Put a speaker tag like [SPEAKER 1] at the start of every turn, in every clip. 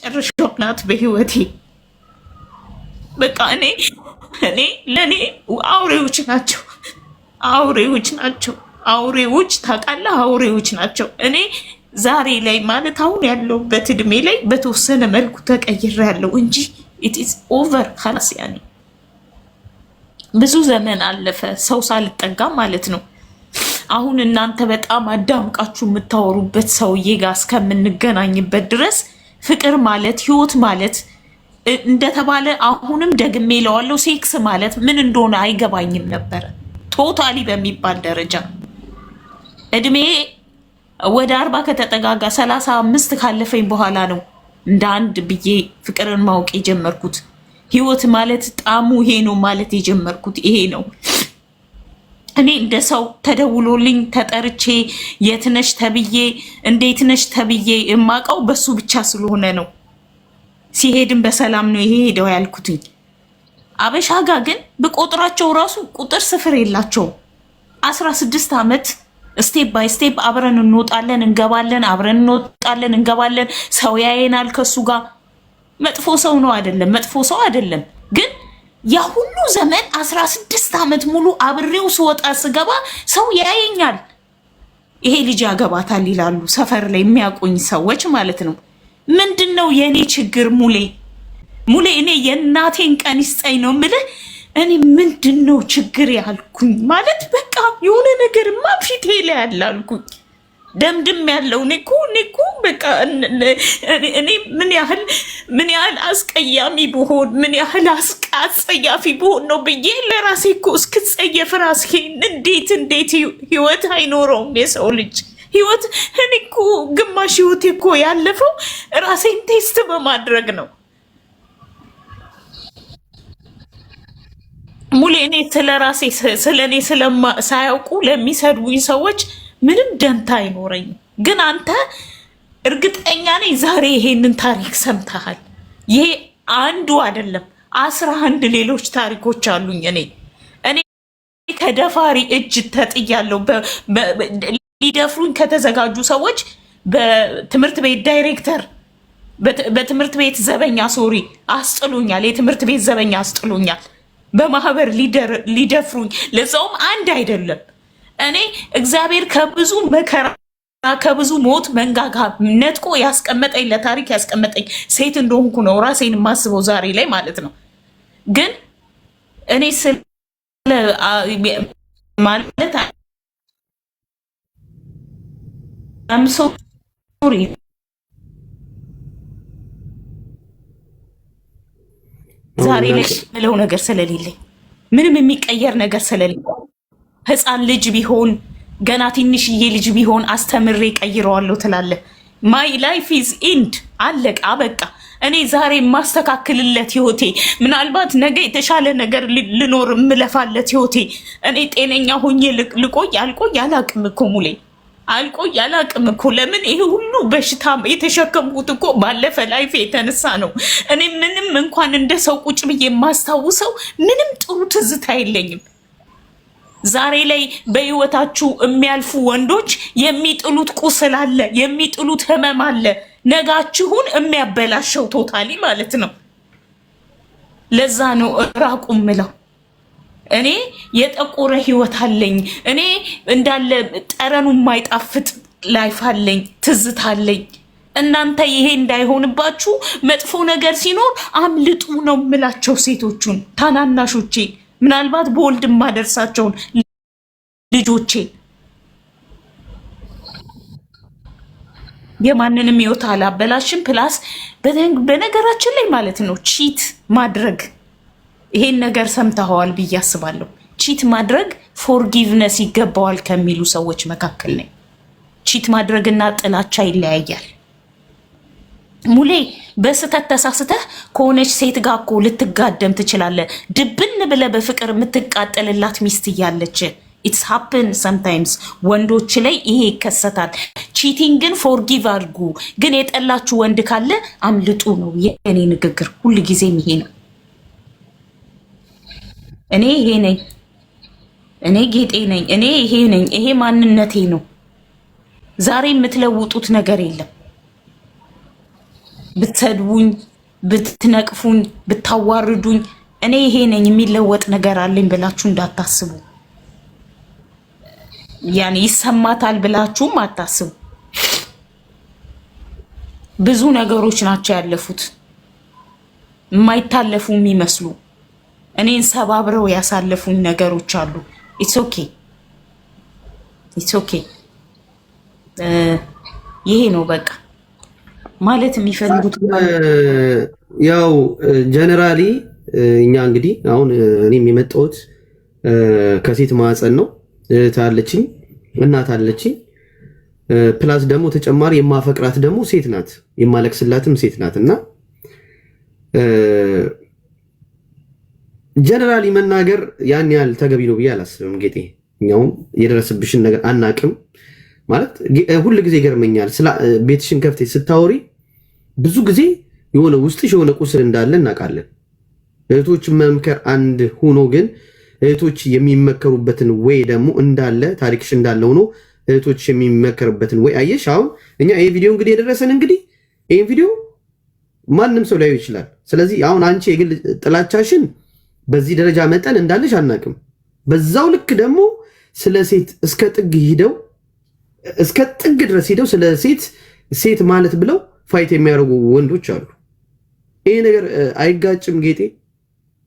[SPEAKER 1] የመጨረሻው ናት በህይወቴ። በቃ ለኔ አውሬዎች ናቸው፣ አውሬዎች ናቸው፣ አውሬዎች ታውቃለህ፣ አውሬዎች ናቸው። እኔ ዛሬ ላይ ማለት አሁን ያለሁበት እድሜ ላይ በተወሰነ መልኩ ተቀይሬያለሁ እንጂ ኢት ኢዝ ኦቨር خلاص። ያኔ ብዙ ዘመን አለፈ ሰው ሳልጠጋ ማለት ነው። አሁን እናንተ በጣም አዳምቃችሁ የምታወሩበት ሰውዬ ጋር እስከምንገናኝበት ድረስ ፍቅር ማለት ህይወት ማለት እንደተባለ አሁንም ደግሜ እለዋለሁ፣ ሴክስ ማለት ምን እንደሆነ አይገባኝም ነበር ቶታሊ በሚባል ደረጃ። እድሜ ወደ 40 ከተጠጋጋ 35 ካለፈኝ በኋላ ነው እንደ አንድ ብዬ ፍቅርን ማወቅ የጀመርኩት። ህይወት ማለት ጣሙ ይሄ ነው ማለት የጀመርኩት ይሄ ነው። እኔ እንደ ሰው ተደውሎልኝ ተጠርቼ የትነሽ ተብዬ እንዴት ነሽ ተብዬ የማውቀው በሱ ብቻ ስለሆነ ነው። ሲሄድም በሰላም ነው ይሄ ሄደው ያልኩትኝ። አበሻ ጋ ግን በቆጥራቸው ራሱ ቁጥር ስፍር የላቸው። 16 ዓመት ስቴፕ ባይ ስቴፕ አብረን እንወጣለን እንገባለን፣ አብረን እንወጣለን እንገባለን። ሰው ያየናል ከሱ ጋር። መጥፎ ሰው ነው አይደለም፣ መጥፎ ሰው አይደለም። ግን ያ ሁሉ ዘመን 16 ዓመት ሙሉ አብሬው ስወጣ ስገባ ሰው ያየኛል። ይሄ ልጅ ያገባታል ይላሉ ሰፈር ላይ የሚያቆኝ ሰዎች ማለት ነው። ምንድነው የኔ ችግር? ሙሌ እኔ የእናቴን ቀን ይስጠኝ ነው የምልህ። እኔ ምንድነው ችግር ያልኩኝ ማለት በቃ የሆነ ነገርማ ፊቴ ላይ ያላልኩኝ ደምድም ያለው እኔ በቃ እኔ ምን ያህል አስቀያሚ ብሆን ምን ያህል አስጸያፊ ብሆን ነው ብዬ ለራሴ እኮ እስክጸየፍ ራሴን እንዴት ህይወት አይኖረውም የሰው ልጅ ህይወት። እኔ እኮ ግማሽ ህይወቴ እኮ ያለፈው ራሴን ቴስት በማድረግ ነው። ሙሌ እኔ ስለራሴ ስለኔ ሳያውቁ ለሚሰድቡኝ ሰዎች ምንም ደንታ አይኖረኝም። ግን አንተ እርግጠኛ ነኝ ዛሬ ይሄንን ታሪክ ሰምተሃል። ይሄ አንዱ አይደለም 11 ሌሎች ታሪኮች አሉኝ። እኔ ከደፋሪ እጅ ተጥያለሁ። ሊደፍሩኝ ከተዘጋጁ ሰዎች በትምህርት ቤት ዳይሬክተር፣ በትምህርት ቤት ዘበኛ ሶሪ አስጥሉኛል። የትምህርት ቤት ዘበኛ አስጥሉኛል። በማህበር ሊደፍሩኝ፣ ለዛውም አንድ አይደለም። እኔ እግዚአብሔር ከብዙ መከራ ከብዙ ሞት መንጋጋ ነጥቆ ያስቀመጠኝ ለታሪክ ያስቀመጠኝ ሴት እንደሆንኩ ነው ራሴን የማስበው ዛሬ ላይ ማለት ነው። ግን እኔ ስለ ማለት ሶሪ ዛሬ ላይ ምለው ነገር ስለሌለኝ ምንም የሚቀየር ነገር ስለሌለኝ ህፃን ልጅ ቢሆን ገና ትንሽዬ ልጅ ቢሆን አስተምሬ ቀይረዋለሁ ትላለህ። ማይ ላይፍ ኢዝ ኢንድ አለቃ በቃ። እኔ ዛሬ የማስተካክልለት ህይወቴ ምናልባት ነገ የተሻለ ነገር ልኖር የምለፋለት ህይወቴ እኔ ጤነኛ ሆኜ ልቆይ አልቆይ አላቅም እኮ ሙሌ አልቆይ አላቅም እኮ። ለምን ይሄ ሁሉ በሽታ የተሸከምኩት እኮ ባለፈ ላይፍ የተነሳ ነው። እኔ ምንም እንኳን እንደ ሰው ቁጭ ብዬ የማስታውሰው ምንም ጥሩ ትዝታ የለኝም። ዛሬ ላይ በህይወታችሁ የሚያልፉ ወንዶች የሚጥሉት ቁስል አለ፣ የሚጥሉት ህመም አለ፣ ነጋችሁን የሚያበላሸው ቶታሊ ማለት ነው። ለዛ ነው ራቁ ምለው። እኔ የጠቆረ ህይወት አለኝ። እኔ እንዳለ ጠረኑ የማይጣፍጥ ላይፍ አለኝ፣ ትዝታ አለኝ። እናንተ ይሄ እንዳይሆንባችሁ መጥፎ ነገር ሲኖር አምልጡ ነው የምላቸው ሴቶቹን፣ ታናናሾቼ፣ ምናልባት በወልድ ማደርሳቸውን ልጆቼ። የማንንም ህይወት አላበላሽም። ፕላስ በነገራችን ላይ ማለት ነው ቺት ማድረግ ይሄን ነገር ሰምተኸዋል ብዬ አስባለሁ። ቺት ማድረግ ፎርጊቭነስ ይገባዋል ከሚሉ ሰዎች መካከል ነኝ። ቺት ማድረግና ጥላቻ ይለያያል። ሙሌ በስተት ተሳስተህ ከሆነች ሴት ጋር እኮ ልትጋደም ትችላለህ። ድብን ብለህ በፍቅር የምትቃጠልላት ሚስት እያለች ኢትስ ሃፕን ሰምታይምስ። ወንዶች ላይ ይሄ ይከሰታል። ቺቲንግን ፎርጊቭ አድርጉ። ግን የጠላችሁ ወንድ ካለ አምልጡ ነው የኔ ንግግር። ሁሉ ጊዜም ይሄ ነው። እኔ ይሄ ነኝ፣ እኔ ጌጤ ነኝ፣ እኔ ይሄ ነኝ፣ ይሄ ማንነቴ ነው። ዛሬ የምትለውጡት ነገር የለም። ብትሰድቡኝ፣ ብትነቅፉኝ፣ ብታዋርዱኝ እኔ ይሄ ነኝ የሚለወጥ ነገር አለኝ ብላችሁ እንዳታስቡ። ያኔ ይሰማታል ብላችሁም አታስቡ። ብዙ ነገሮች ናቸው ያለፉት የማይታለፉ የሚመስሉ እኔን ሰባብረው ያሳለፉኝ ነገሮች አሉ። ኢትስ ኦኬ ኢትስ ኦኬ። ይሄ ነው በቃ ማለት የሚፈልጉት።
[SPEAKER 2] ያው ጀነራሊ እኛ እንግዲህ አሁን እኔም የመጣሁት ከሴት ማህፀን ነው። እህት አለችኝ፣ እናት አለችኝ። ፕላስ ደግሞ ተጨማሪ የማፈቅራት ደግሞ ሴት ናት፣ የማለቅስላትም ሴት ናት። እና ጀነራሊ መናገር ያን ያህል ተገቢ ነው ብዬ አላስብም። ጌጤ እኛውም የደረሰብሽን ነገር አናቅም ማለት ሁል ጊዜ ይገርመኛል። ቤትሽን ከፍተሽ ስታወሪ ብዙ ጊዜ የሆነ ውስጥሽ የሆነ ቁስል እንዳለ እናውቃለን። እህቶች መምከር አንድ ሆኖ ግን እህቶች የሚመከሩበትን ወይ ደግሞ እንዳለ ታሪክሽ እንዳለ ሆኖ እህቶች የሚመከሩበትን ወይ አየሽ። አሁን እኛ ይሄ ቪዲዮ እንግዲህ የደረሰን እንግዲህ ይሄን ቪዲዮ ማንም ሰው ሊያዩ ይችላል። ስለዚህ አሁን አንቺ የግል ጥላቻሽን በዚህ ደረጃ መጠን እንዳለሽ አናቅም። በዛው ልክ ደግሞ ስለ ሴት እስከ ጥግ ድረስ ሄደው ስለ ሴት ማለት ብለው ፋይት የሚያደርጉ ወንዶች አሉ። ይሄ ነገር አይጋጭም ጌጤ?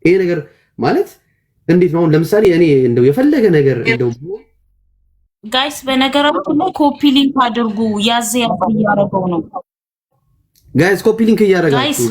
[SPEAKER 2] ይሄ ነገር ማለት እንዴት ነው? ለምሳሌ እኔ እንደው የፈለገ ነገር እንደው
[SPEAKER 1] ጋይስ በነገራችሁ ላይ ኮፒ ሊንክ አድርጉ። ያዝ እያደረገው ነው
[SPEAKER 2] ጋይስ፣ ኮፒ ሊንክ እያደረጋችሁ